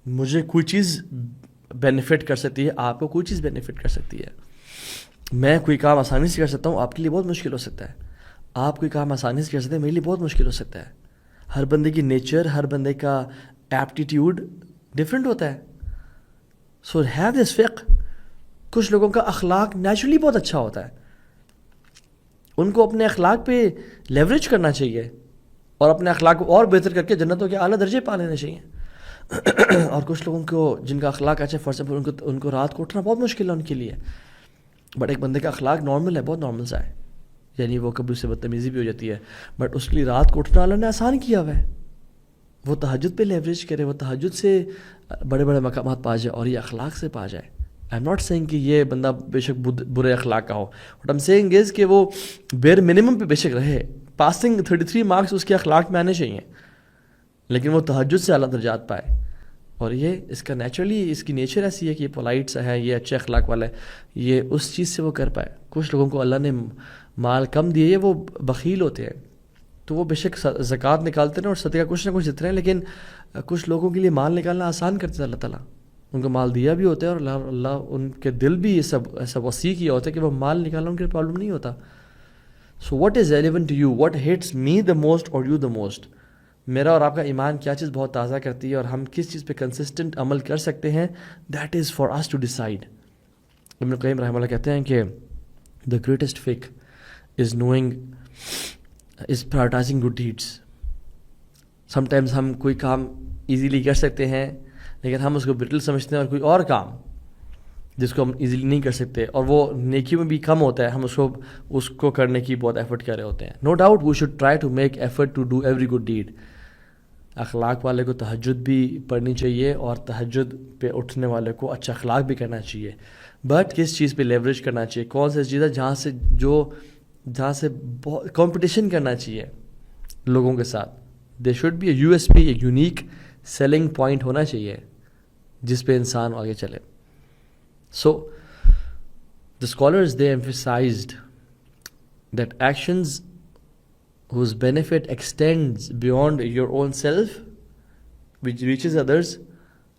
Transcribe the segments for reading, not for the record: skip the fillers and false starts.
مجھے کوئی چیز بینیفٹ کر سکتی ہے، آپ کو کوئی چیز بینیفٹ کر سکتی ہے. میں کوئی کام آسانی سے کر سکتا ہوں، آپ کے لیے بہت مشکل ہو سکتا ہے. آپ کوئی کام آسانی سے کر سکتے ہیں، میرے لیے بہت مشکل ہو سکتا ہے. ہر بندے کی نیچر، ہر بندے کا ایپٹیٹیوڈ ڈفرینٹ ہوتا ہے. سو ہیو دس فقہ. کچھ لوگوں کا اخلاق نیچرلی بہت اچھا ہوتا ہے، ان کو اپنے اخلاق پہ لیوریج کرنا چاہیے اور اپنے اخلاق کو اور بہتر کر کے جنتوں کے اعلیٰ درجے پا لینے چاہیے. اور کچھ لوگوں کو جن کا اخلاق اچھا، فار ایگزامپل ان کو رات کو اٹھنا بہت مشکل ہے ان کے لیے. بٹ ایک بندے کا اخلاق نارمل ہے، بہت نارمل سا ہے، یعنی وہ کبھی اس سے بدتمیزی بھی ہو جاتی ہے، بٹ اس کے لیے رات کو اٹھنا اللہ نے آسان کیا ہوا ہے. وہ تہجد پہ لیوریج کرے، وہ تہجد سے بڑے بڑے مقامات پا جائے اور یہ اخلاق سے پا جائے. آئی ایم ناٹ سینگ کہ یہ بندہ بے شک برے اخلاق کا ہو، بٹ ایم سینگ از کہ وہ بیر منیمم پہ بے شک رہے. پاسنگ 33 مارکس اس کے اخلاق میں آنے چاہیے، لیکن وہ تہجد سے اعلیٰ درجات پائے. اور یہ اس کا نیچرلی، اس کی نیچر ایسی ہے کہ یہ پولائٹ سا ہے، یہ اچھے اخلاق والا ہے، یہ اس چیز سے وہ کر پائے. کچھ لوگوں کو اللہ نے مال کم دیے ہے، وہ بخیل ہوتے ہیں، تو وہ بے شک زکوٰۃ نکالتے ہیں اور صدقہ کچھ نہ کچھ دیتے ہیں، لیکن کچھ لوگوں کے لیے مال نکالنا آسان کرتے ہیں اللہ تعالیٰ. ان کو مال دیا بھی ہوتا ہے اور اللہ ان کے دل بھی یہ سب ایسا وسیع کیا ہوتا ہے کہ وہ مال نکالنا ان کے پرابلم نہیں ہوتا. So what is relevant to you, what hates me the most اور یو دا موسٹ. میرا اور آپ کا ایمان کیا چیز بہت تازہ کرتی ہے اور ہم کس چیز پہ کنسسٹنٹ عمل کر سکتے ہیں، that is for us to decide. Ibn Qayyim رحمہ اللہ کہتے ہیں کہ the greatest fact is knowing, is prioritising good deeds. Sometimes ہم کوئی کام ایزیلی کر سکتے ہیں لیکن ہم اس کو برٹل سمجھتے ہیں، اور کوئی اور کام جس کو ہم ایزیلی نہیں کر سکتے اور وہ نیکی میں بھی کم ہوتا ہے، ہم اس کو کرنے کی بہت ایفرٹ کر رہے ہوتے ہیں. No doubt we should try to make effort to do every good deed. اخلاق والے کو تہجد بھی پڑھنی چاہیے اور تہجد پہ اٹھنے والے کو اچھا اخلاق بھی کرنا چاہیے. بٹ کس چیز پہ لیوریج کرنا چاہیے، کون سی چیز ہے جہاں سے کمپٹیشن کرنا چاہیے لوگوں کے ساتھ. They should be a U S P, ایک یونیک سیلنگ پوائنٹ ہونا چاہیے جس پہ انسان آگے چلے. So, the scholars, they emphasized that actions whose benefit extends beyond your own self, which reaches others,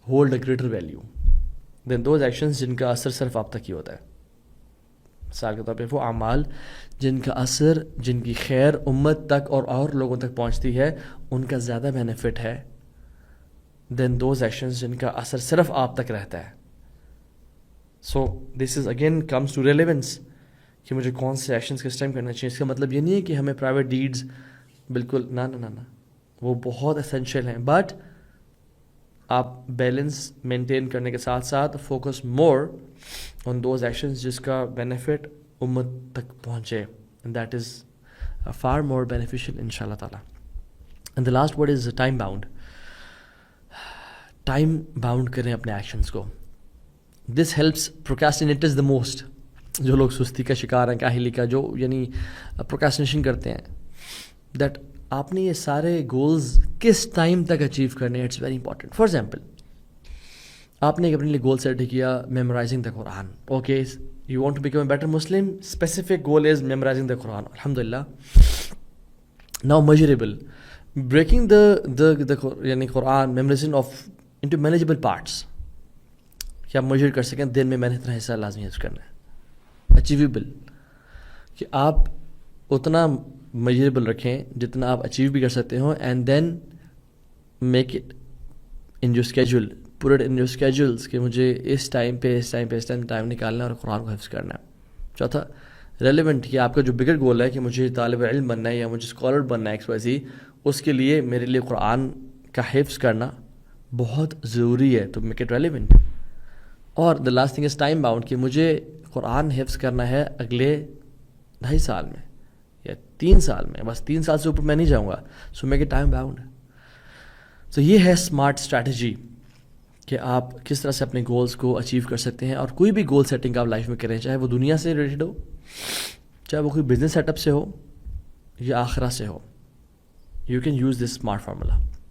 hold a greater value than those actions جن کا اثر صرف آپ تک ہی ہوتا ہے. مثال کے طور پہ وہ اعمال جن کا اثر، جن کی خیر امت تک اور لوگوں تک پہنچتی ہے، ان کا زیادہ بینیفٹ ہے دین دوز ایکشنز جن کا اثر صرف آپ تک رہتا ہے. So this is again comes to relevance کہ مجھے کون سے ایکشنز کس ٹائم کرنا چاہیے. اس کا مطلب یہ نہیں ہے کہ ہمیں پرائیویٹ ڈیڈز بالکل نہ وہ بہت اسینشیل ہیں، بٹ آپ بیلنس مینٹین کرنے کے ساتھ ساتھ focus more on those actions جس کا بینیفٹ امت تک پہنچے، and that is far more beneficial ان شاء اللہ تعالیٰ. And the last word is time bound. Time bound کریں اپنے ایکشنز کو. This helps procrastinators the most. جو لوگ سستی کا شکار ہیں، کاہلی کا، جو یعنی پروکاسٹینیشن کرتے ہیں، دیٹ آپ نے یہ سارے گولز کس ٹائم تک اچیو کرنے ہیں، it's very important. For example آپ نے اپنے لیے گول سیٹ کیا memorising the Quran. Okay, you want to become a better Muslim, specific goal is memorising the Quran. الحمد للہ. ناؤ میجریبل، بریکنگ دا یعنی Quran memorising off into manageable parts, کہ آپ میجر کر سکیں دن میں نے اتنا حصہ لازمی حفظ کرنا ہے. اچیویبل، کہ آپ اتنا میجریبل رکھیں جتنا آپ اچیو بھی کر سکتے ہوں، and then make it in your schedule, put it in your schedules کہ مجھے اس ٹائم پہ ٹائم نکالنا ہے اور قرآن کو حفظ کرنا ہے. چوتھا ریلیونٹ، کہ آپ کا جو بگر گول ہے کہ مجھے طالب علم بننا ہے یا مجھے اسکالر بننا ہے XYZ، اس کے لیے میرے لیے قرآن کا حفظ کرنا بہت ضروری ہے، تو میک اٹ ریلیونٹ. اور the last thing is time bound, کہ مجھے قرآن حفظ کرنا ہے اگلے 2.5 سال میں یا 3 سال میں، بس 3 سال سے اوپر میں نہیں جاؤں گا. So make it time bound. تو یہ ہے اسمارٹ اسٹریٹجی کہ آپ کس طرح سے اپنے گولز کو اچیو کر سکتے ہیں. اور کوئی بھی گول سیٹنگ آپ لائف میں کریں، چاہے وہ دنیا سے ریلیٹڈ ہو، چاہے وہ کوئی بزنس سیٹ اپ سے ہو یا آخرہ سے ہو، you can use this smart formula.